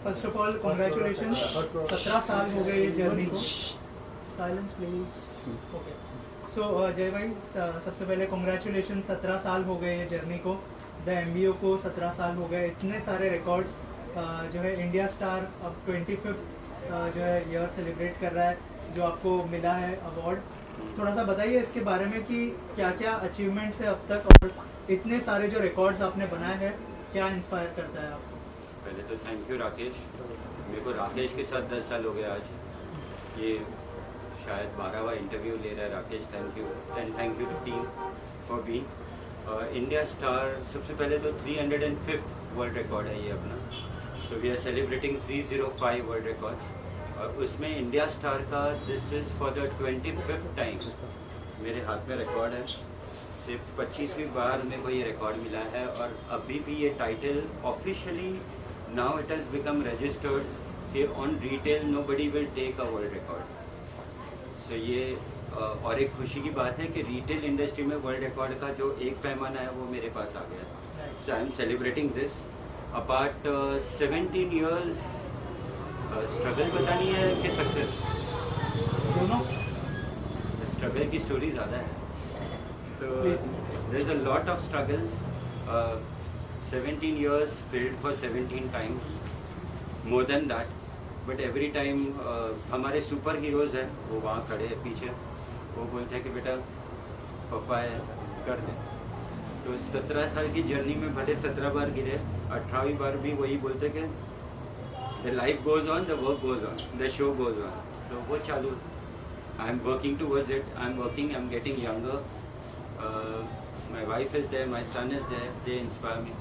First of all congratulation, 17 साल हो गए ये जर्नी को। Silence please. ओके, सो जय भाई, सबसे पहले कॉन्ग्रेचुलेशन, 17 साल हो गए ये जर्नी को, द MBO को 17 साल हो गए, इतने सारे रिकॉर्ड्स जो है इंडिया स्टार अब 25th जो है ईयर सेलिब्रेट कर रहा है, जो आपको मिला है अवार्ड। थोड़ा सा बताइए इसके बारे में कि क्या क्या अचीवमेंट्स है अब तक, और इतने सारे जो रिकॉर्ड्स आपने बनाए हैं, क्या इंस्पायर करता है आपको? पहले तो थैंक यू राकेश, मेरे को राकेश के साथ 10 साल हो गया आज। ये शायद 12वां इंटरव्यू ले रहा है Rakesh, thank you and thank you to team for being India star. सबसे पहले तो 305th वर्ल्ड रिकॉर्ड है ये अपना, so we are celebrating 305 world records, और उसमें इंडिया स्टार का this is for the 25th time मेरे हाथ में रिकॉर्ड है। सिर्फ 25वीं बार मेरे को ये रिकॉर्ड मिला है, और अभी भी ये title officially now it has become registered कि on retail nobody will take a world record. So ये और एक खुशी की बात है कि रिटेल इंडस्ट्री में वर्ल्ड रिकॉर्ड का जो एक पैमाना है वो मेरे पास आ गया। So I am celebrating this apart 17 years. Struggle बतानी है कि सक्सेस? दोनों। स्ट्रगल की स्टोरी ज़्यादा है, तो there is a lot of struggles. 17 years filled for 17 times, more than that, but every time हमारे सुपर हीरोज़ हैं, वो वहाँ खड़े हैं पीछे, वो बोलते हैं कि बेटा पापा है कर दे। तो 17 साल की जर्नी में भले 17 बार गिरे, 18वीं बार भी वही बोलते कि the life goes on, the work goes on, the show goes on. तो वो चालू, I am working towards it, I am working, I am getting younger, my wife is there, my son is there, they inspire me.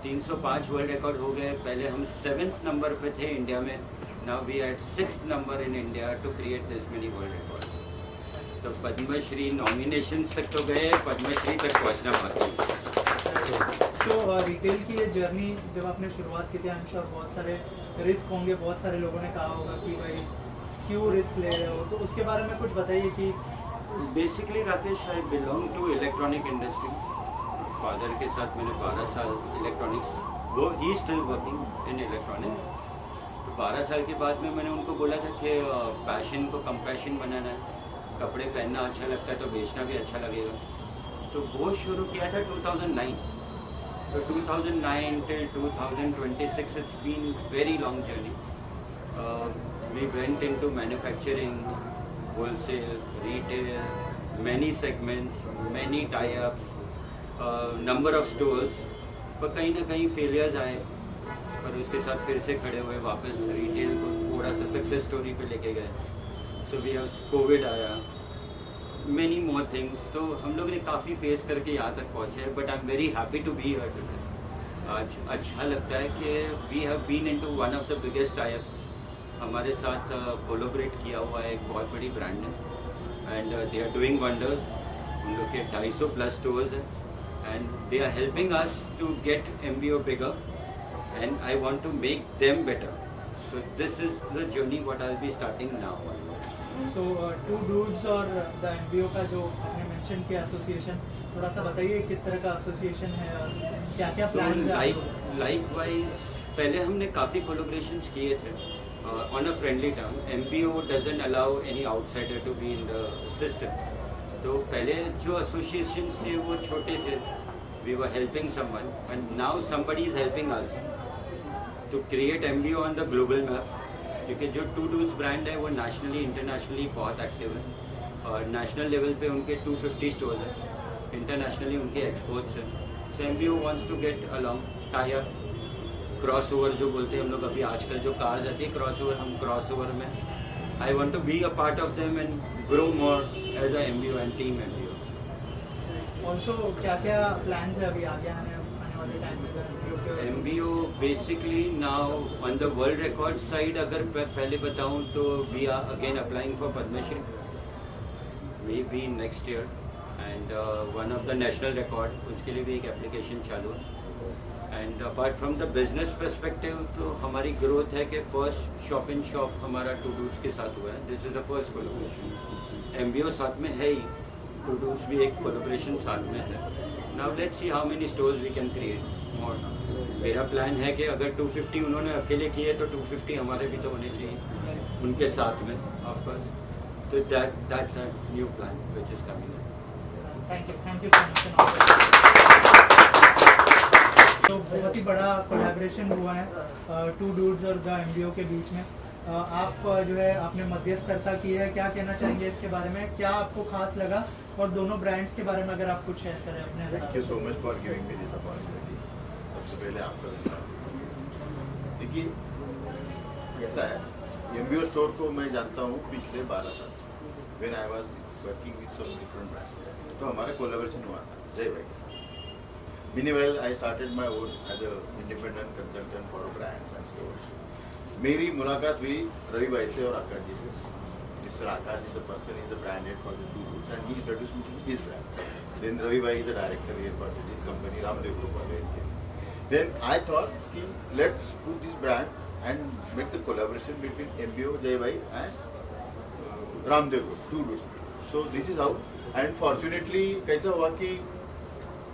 305 world record हो गए। पहले हम 7th number पे थे India में, now we at 6th number in India to create this many world records. तो Padma Shri nominations तक तो गए, पद्मश्री तक पहुंचना बाकी है। तो रिटेल की ये जर्नी जब आपने शुरुआत की थी, आई एम श्योर बहुत सारे रिस्क होंगे, बहुत सारे लोगों ने कहा होगा कि भाई क्यों रिस्क ले रहे हो, तो उसके बारे में कुछ बताइए कि basically Rakesh, I belong to electronic industry. Father के साथ मैंने 12 साल इलेक्ट्रॉनिक्स, वो ही स्टिल वर्किंग इन इलेक्ट्रॉनिक्स। तो 12 साल के बाद में मैंने उनको बोला था कि पैशन को कंपैशन बनाना है, कपड़े पहनना अच्छा लगता है तो बेचना भी अच्छा लगेगा। तो वो शुरू किया था 2009। तो 2009 till 2026 it's been very long journey. We went into manufacturing, wholesale, retail, many segments, many tie ups, number of stores, पर कहीं ना कहीं फेलियर्स आए, पर उसके साथ फिर से खड़े हुए, वापस रिटेल को थोड़ा सा सक्सेस स्टोरी पे लेके गए। सो वी हैव कोविड आया, मैनी मोर थिंग्स, तो हम लोग ने काफ़ी फेस करके यहाँ तक पहुँचे, but I am very happy to be here today. आज अच्छा लगता है कि we have been into one of the biggest tie ups. हमारे साथ कोलैबोरेट किया हुआ है एक बहुत बड़ी ब्रांड है, and they are doing wonders. उन लोग के 250+ स्टोर्स हैं, and they are helping us to get MBO bigger, and I want to make them better. So this is the journey what I'll be starting now. So two dudes और the MBO का जो आपने mention किया association, थोड़ा सा बताइए किस तरह का एसोसिएशन है और क्या क्या प्लान्स हैं? Likewise, पहले हमने काफ़ी कोलैबोरेशंस किए थे on a friendly term. MBO doesn't allow any outsider to be in the system. तो पहले जो एसोसिएशंस थे वो छोटे थे, we were helping someone, and now somebody is helping us to create MBO on the global map. क्योंकि जो to dudes brand है वो नेशनली इंटरनेशनली बहुत एक्टिव है, और नेशनल लेवल पे उनके 250 स्टोर्स हैं, इंटरनेशनली उनके एक्सपोर्ट्स हैं। So MBO wants to get along, tie up, cross over जो बोलते हैं हम लोग, अभी आजकल जो कार्स आती है क्रॉस ओवर, हम क्रॉस ओवर में I want to be a part of them and grow more as a MBO and team MBO. Also क्या क्या प्लान्स है अभी आगे आने वाले टाइम में? MBO basically now on the world record side अगर पहले बताऊं तो we are again applying for Padma Shri, maybe next year, and one of the national record, उसके लिए भी एक application चालू है। And apart from the business perspective तो हमारी ग्रोथ है कि फर्स्ट शॉप इन शॉप हमारा टू डूड्स के साथ हुआ है, this is the first collaboration. MBO साथ में है ही, टू डूड्स भी एक कोलैबोरेशन साथ में है। Now let's see how many stores we can create more. मेरा प्लान है कि अगर 250 उन्होंने अकेले किए तो 250 हमारे भी तो होने चाहिए उनके साथ में ऑफ कोर्स। तो that's a new plan which is coming. Thank you so much. तो बहुत ही बड़ा कोलैबोरेशन हुआ है टू डूड्स और द एमबीओ के बीच में। आप जो है आपने मध्यस्थता की है, क्या कहना चाहेंगे इसके बारे में, क्या आपको खास लगा, और दोनों ब्रांड्स के बारे में अगर आप कुछ शेयर करें अपने। Thank you so much for giving me this opportunity. सबसे पहले आपका धन्यवाद। देखिए ऐसा है, एमबीओ स्टोर को मैं जानता हूँ पिछले 12 साल से, when I was working with some different brands. तो हमारा कोलैबोरेशन हुआ था जय भाई के साथ। Meanwhile I started my own as a independent consultant for brands and stores. मेरी मुलाकात हुई रवि भाई से और आकाश जी से। Mister Akash is the person is the brand head for the two dudes and he introduced me to his brand. Then Ravi bhai is the director here for this company Ramdev group of India. Then I thought कि let's put this brand and make the collaboration between MBO, Jai Bhai and Ramdev Group, two groups. So this is how, and fortunately कैसा हुआ कि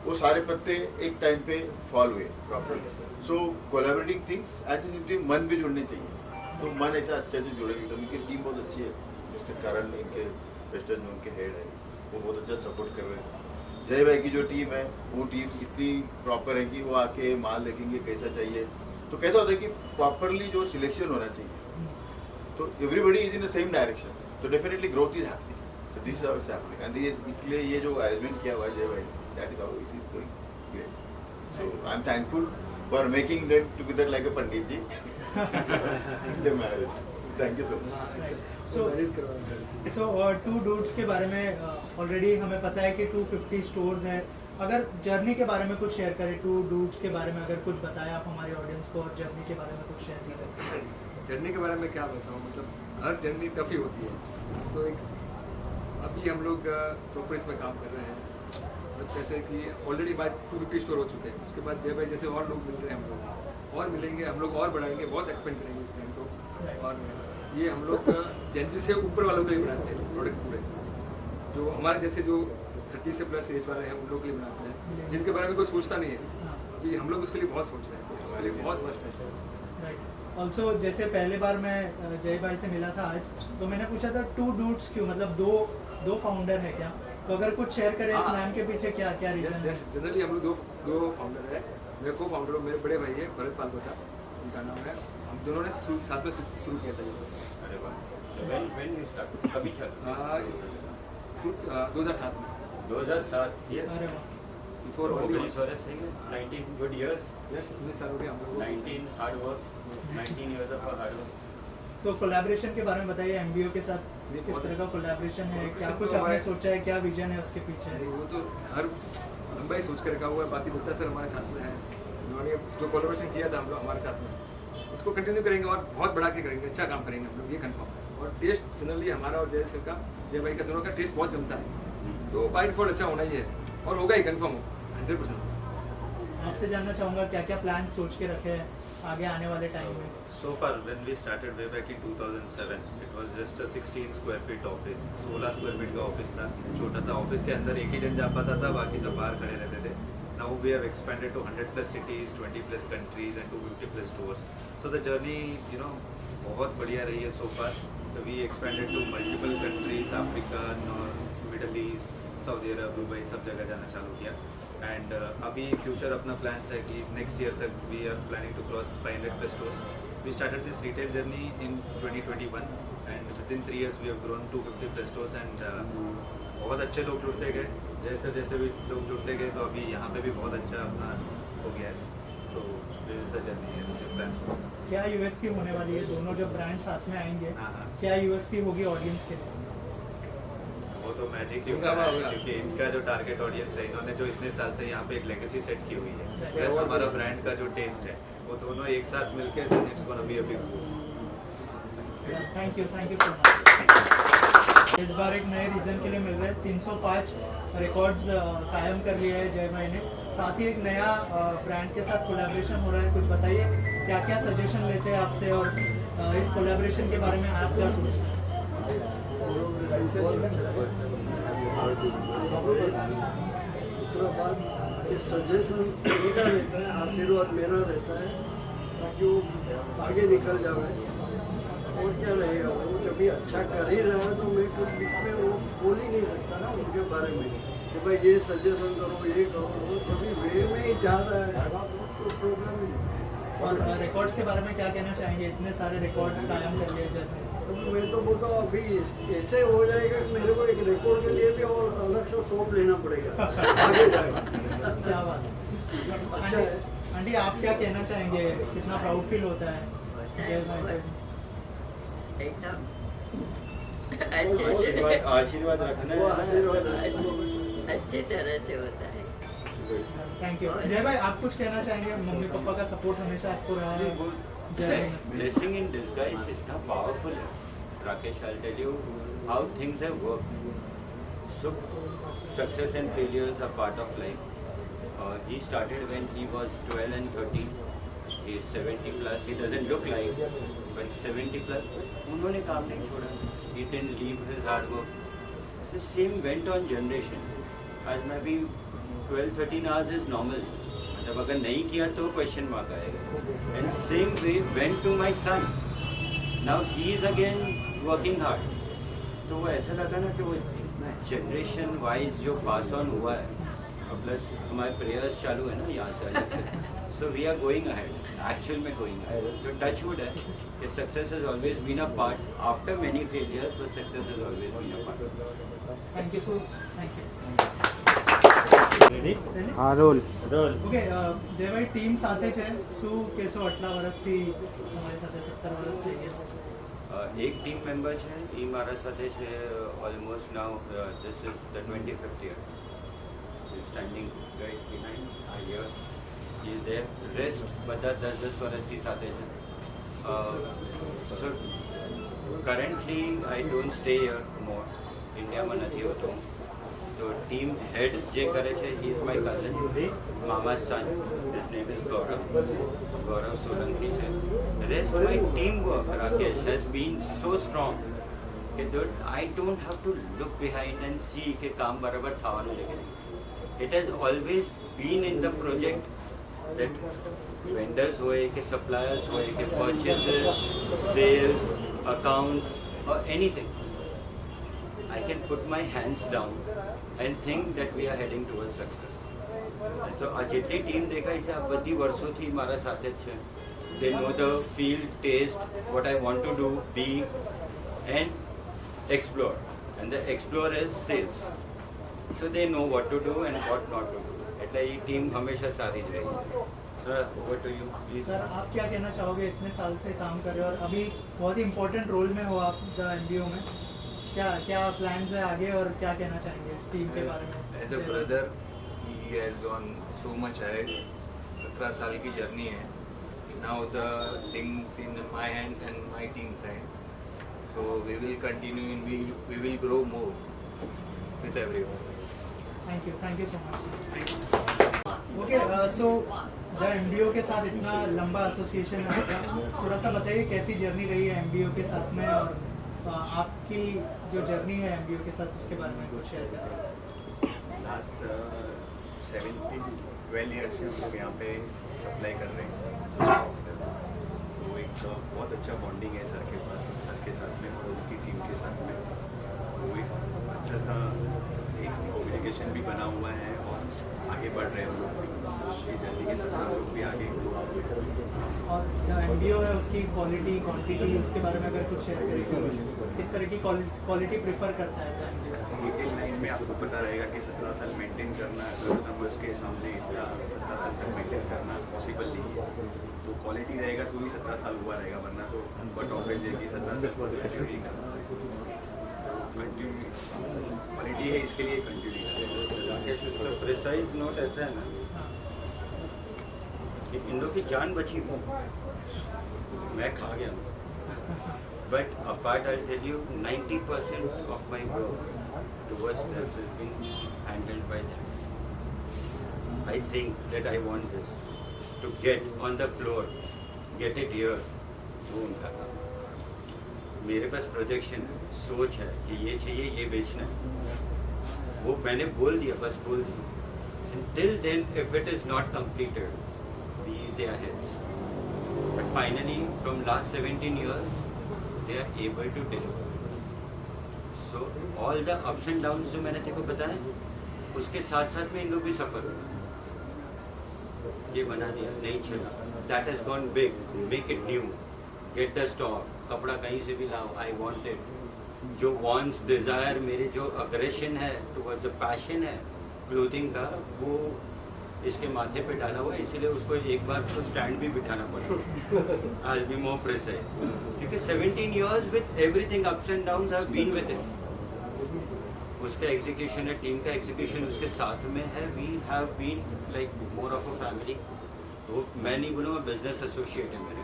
वो सारे पत्ते एक time पे fall हुए properly. So collaborating things at the same time मन भी जुड़ने चाहिए, तो मन ऐसा अच्छे से जुड़ेगी। तो उनकी टीम बहुत अच्छी है, मिस्टर करण इनके वेस्टर्न जोन के हेड है, वो बहुत अच्छा सपोर्ट कर रहे हैं। जय भाई की जो टीम है वो टीम इतनी प्रॉपर है कि वो आके माल देखेंगे कैसा चाहिए। तो कैसा होता है कि प्रॉपरली जो सिलेक्शन होना चाहिए, तो everybody is in the same direction, तो डेफिनेटली ग्रोथ इज हैपनिंग। तो this is how it's happening and ये इसलिए ये जो अरेंजमेंट किया हुआ है जय भाई, that is how it is going great. So I am thankful for making them together like a pandit ji the marriage. Thank you so much. So two dudes के बारे में ऑलरेडी हमें पता है कि 250 स्टोर्स हैं। अगर जर्नी के बारे में कुछ शेयर करें, टू डूड्स के बारे में अगर कुछ बताएं आप हमारे ऑडियंस को, और जर्नी के बारे में कुछ शेयर करें। जर्नी के बारे में क्या बताऊँ, मतलब हर जर्नी टफ ही होती है। तो एक अभी हम लोग प्रॉपर इसमें काम कर रहे हैं, मतलब जैसे कि ऑलरेडी बाय 250 स्टोर हो चुके हैं। उसके बाद जय भाई जैसे और लोग मिल रहे हैं, हम लोग और मिलेंगे, हम लोग और बढ़ाएंगे, बहुत एक्सपेंड करेंगे इस ब्रांड को। और ये हम लोग जेनजी से ऊपर वालों के लिए बनाते हैं प्रोडक्ट पूरे, जो हमारे जैसे जो 30 से प्लस एज वाले हैं उन लोग के लिए बनाते हैं, जिनके बारे में कोई सोचता नहीं है। अभी हम लोग उसके लिए बहुत सोच रहे हैं, तो उसके लिए बहुत मस्त है। ऑल्सो जैसे पहले बार मैं जय भाई से मिला था आज, तो मैंने पूछा था टू डूड्स क्यों, मतलब दो फाउंडर है क्या? तो अगर कुछ शेयर करें इस नाम के पीछे क्या क्या रीजन है? जनरली हम लोग दो फाउंडर है। मैं को फाउंडर हूँ, मेरे बड़े भाई है भरत पालकोटा, उनका नाम है। हम दोनों ने साथ में शुरू किया था ये। अरे वाह। व्हेन यू स्टार्ट, कभी चला? 2007 में। 2007। यस। अरे वाह। Before okay, sorry saying 19 good years. Yes, 19 साल हो गए हम लोग को। 19 hard work, 19 years of hard work. So collaboration के बारे में बताइए, एमबीओ के साथ किस तरह का कोलैबोरेशन है, क्या कुछ आपने सोचा है, क्या विजन है उसके पीछे? वो तो हर लंबा ही सोच कर रखा हुआ है। बाकी दत्ता सर हमारे साथ में है, उन्होंने जो कोलैबोरेशन किया था हम लोग हमारे साथ में, उसको कंटिन्यू करेंगे और बहुत बढ़ा के करेंगे, अच्छा काम करेंगे हम लोग, ये कंफर्म है। और टेस्ट जनरली हमारा और जय सर का, जय भाई का, दोनों का टेस्ट बहुत जमता है, तो बाय डिफॉल्ट अच्छा होना ही है और होगा ही, कंफर्म हो 100%। आपसे जानना चाहूँगा क्या क्या प्लान सोच के रखे हैं आगे आने वाले टाइम में? So far, when we started way back in 2007, it was just a 16 square feet office. 16 square feet का ऑफिस था, छोटा सा ऑफिस के अंदर एक ही जन जा पाता था, बाकी सब बाहर खड़े रहते थे। Now we have expanded to 100 plus cities, 20 plus countries and 250 plus stores. So the journey, you know, बहुत बढ़िया रही है so far. So we expanded to multiple countries, Africa, Middle East, Saudi Arabia, Dubai, सब जगह जाना चालू किया। And अभी फ्यूचर अपना प्लान्स है कि नेक्स्ट ईयर तक we are planning to cross 500 plus stores. We started this retail journey in 2021 and within 3 years we have grown to 250 plus stores and बहुत अच्छे लोग जुड़ते गए, जैसे भी लोग जुड़ते गए, तो अभी यहाँ पे भी बहुत अच्छा अपना हो गया है। तो this is the journey plans. क्या यूएसपी होने वाली है? दोनों जब ब्रांड साथ में आएंगे, क्या यूएसपी होगी ऑडियंस के लिए? वो तो मैजिक ही होगा, क्योंकि इनका जो टारगेट ऑडियंस है, इन्होंने जो इतने साल से यहाँ पे एक लेगेसी सेट की हुई है, प्लस हमारा ब्रांड का जो टेस्ट है, वो दोनों एक साथ मिलकर it's gonna be a big move. Thank you so much. इस बार एक नए रीजन के लिए मिल रहे हैं, 305 रिकॉर्ड्स कायम कर लिया है जय भाई ने, साथ ही एक नया ब्रांड के साथ कोलैबोरेशन हो रहा है। कुछ बताइए क्या क्या सजेशन लेते हैं आपसे, और इस कोलैबोरेशन के बारे में आप क्या सोचते हैं? कि सजेशन मेरा रहता है, आशीर्वाद मेरा रहता है ताकि वो आगे निकल जाए। और क्या रहेगा, वो जब भी अच्छा कर ही रहा है तो मैं कुछ बीच में वो बोल ही नहीं सकता ना उनके बारे में कि भाई ये सजेशन करो, ये करो। वो जब भी वे में ही जा रहा है तो प्रॉब्लम ही नहीं। और रिकॉर्ड्स के बारे में क्या कहना चाहेंगे? इतने सारे रिकॉर्ड्स कायम कर लिए जर्नी। तो मैं तो बोलता हूँ अभी ऐसे हो जाएगा कि मेरे को एक रिकॉर्ड के लिए भी और अलग से शॉप लेना पड़ेगा आगे जाएगा। क्या बात है। अच्छा है। आंटी आप क्या कहना चाहेंगे? कितना प्राउड फील होता है जय भाई? एकदम आशीर्वाद आशीर्वाद रखना वो है। आशीर्वाद है। अच्छी तरह से होता है। Thank you. जय भाई आप कुछ कहना चाहेंगे? मम्मी पापा का सपोर्ट हमेशा आपको रहा है। Jai Hind. Blessing in disguise इतना पावरफुल है Rakesh. I tell you how things have worked. So success and failures are part of life. He started when he was 12 and 13. He is 70 plus. He doesn't look like, but 70 plus. उन्होंने काम नहीं छोड़ा. He didn't leave his hard work. The same went on generation. आज मैं भी 12-13 hours is normal. मतलब अगर नहीं किया तो क्वेश्चन मार्क आएगा. And same way went to my son. Now he is again working hard. तो वो ऐसा लगा ना कि वो जनरेशन वाइज जो पास ऑन हुआ है, प्लस हमारे प्रेयर्स चालू है ना यहाँ से अलग से. So we are going ahead, actual में गोइंग अहेड. जो टच वुड है कि success has always been a part after many failures, but success has always been a part. Thank you so thank you. हाँ role okay Jai ભાઈ team સાથે છે શું કહેશો? આટલા વર્ષથી તમારી સાથે 17 વર્ષ થઈ ગયા. એક ટીમ મેમ્બર છે એ મારા સાથે છે almost now this is the 25th year. Standing right behind here. He is there. Rest બધા 10-10 વર્ષથી સાથે છે. So currently I don't stay here more. ઇન્ડિયામાં નથી હોતો. તો ટીમ હેડ જે કરે છે he is my cousin, mama's son. His name is Gaurav Solanki છે. Rest my teamwork Rakesh has been so strong કે I don't have to look behind and see કે કામ બરાબર થવાનું છે કે નહીં. It has always been in the project that vendors होए के suppliers होए के purchases, sales, accounts or anything, I can put my hands down and think that we are heading towards success. And so આ જેટલી team દેખાય છે આ બધી વર્ષોથી મારા સાથે જ છે. They know the field, taste, what I want to do, be and explore. And the explore is sales. So they know what to do and what not to do. એટલે એ ટીમ હંમેશા સારી જ રહી છે. Sir, over to you, please. Sir आप क्या कहना चाहोगे? इतने साल से काम कर रहे हो और अभी बहुत ही इम्पोर्टेंट रोल में हो आप द एमबीओ में. क्या क्या प्लान्स है आगे और क्या कहना चाहेंगे इस टीम के बारे में? As a brother, he has gone so much ahead. 17 साल की जर्नी है. Now the things in my hand and my team's hand. So we will continue and we will grow more with everyone. Thank you so much. Okay so the MBO के साथ इतना लंबा association है आपका. थोड़ा सा बताइए कैसी जर्नी रही है एमबीओ के साथ में और आपकी जो जर्नी है एमबीओ के साथ उसके बारे में कुछ शेयर करें. लास्ट 17-12 ईयर्स से हम लोग यहाँ पे सप्लाई कर रहे हैं. तो एक बहुत अच्छा बॉन्डिंग है सर के पास, सर के साथ में और उनकी टीम के साथ में. वो एक अच्छा सा एक कम्युनिकेशन भी बना हुआ है और आगे बढ़ रहे हैं हम लोग. ये जर्नी के साथ हम लोग भी आगे और जो एमबीओ है उसकी क्वालिटी क्वांटिटी उसके बारे में अगर कुछ शेयर करें, किस तरह की क्वालिटी प्रेफर करता है एमबीओ? रिटेल लाइन में आपको पता रहेगा कि 17 साल मेंटेन करना कस्टमर्स के सामने इतना 17 साल तक मेंटेन करना पॉसिबल नहीं है. तो क्वालिटी रहेगा तो ही 17 साल हुआ रहेगा, वरना तो बट ऑब्वियस है कि 17 साल कंटिन्यू ही करना. क्वालिटी है इसके लिए कंटिन्यू करना. राकेश उसका प्रिसाइज नोट ऐसा है ना कि इन लोग की जान बची हो, मैं खा गया हूँ. But apart I tell you 90% of my work towards this has been handled by them. I think that I want this to get on the floor, get it here. वो उनका काम. मेरे पास प्रोजेक्शन है, सोच है कि ये चाहिए, ये बेचना है. वो मैंने बोल दिया, बस बोल दिया. And till then, if it is not completed, we their heads. But finally, from last 17 years, they are able to deliver. So all the ups and downs जो मैंने तेको बताया, उसके साथ साथ में इन लोग भी सफर हुए. ये बना दिया, नहीं चला. That has gone big. Make it new. Get the stock. कपड़ा कहीं से भी लाओ. I want it. जो wants, desire, मेरे जो aggression है, towards the passion है, clothing का, वो इसके माथे पे डाला हुआ है, इसलिए उसको एक बार तो स्टैंड भी बिठाना पड़ा. I'll be more precise. क्योंकि 17 years with everything ups and downs have been with it. उसका एग्जीक्यूशन है, टीम का एग्जीक्यूशन उसके साथ में है. We have been like more of a family. तो मैं नहीं बोलूँगा, बिजनेस एसोसिएट है मेरे.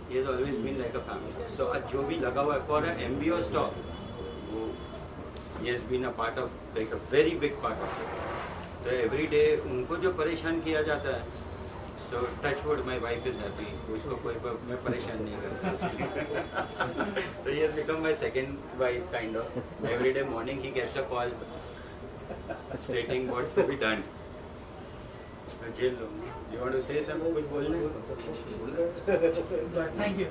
He has always been like a family. So आज जो भी लगा हुआ है फॉर अ MBO स्टॉक, वो ही has been a part of, like a very big part of it. तो एवरी डे उनको जो परेशान किया जाता है, so touch wood my wife is happy. उसको कोई मैं परेशान नहीं करता. तो he has become my second wife kind of. Every day morning he gets a call stating what to be done. जेल लो. You want to say something, कुछ बोलना है? Thank you.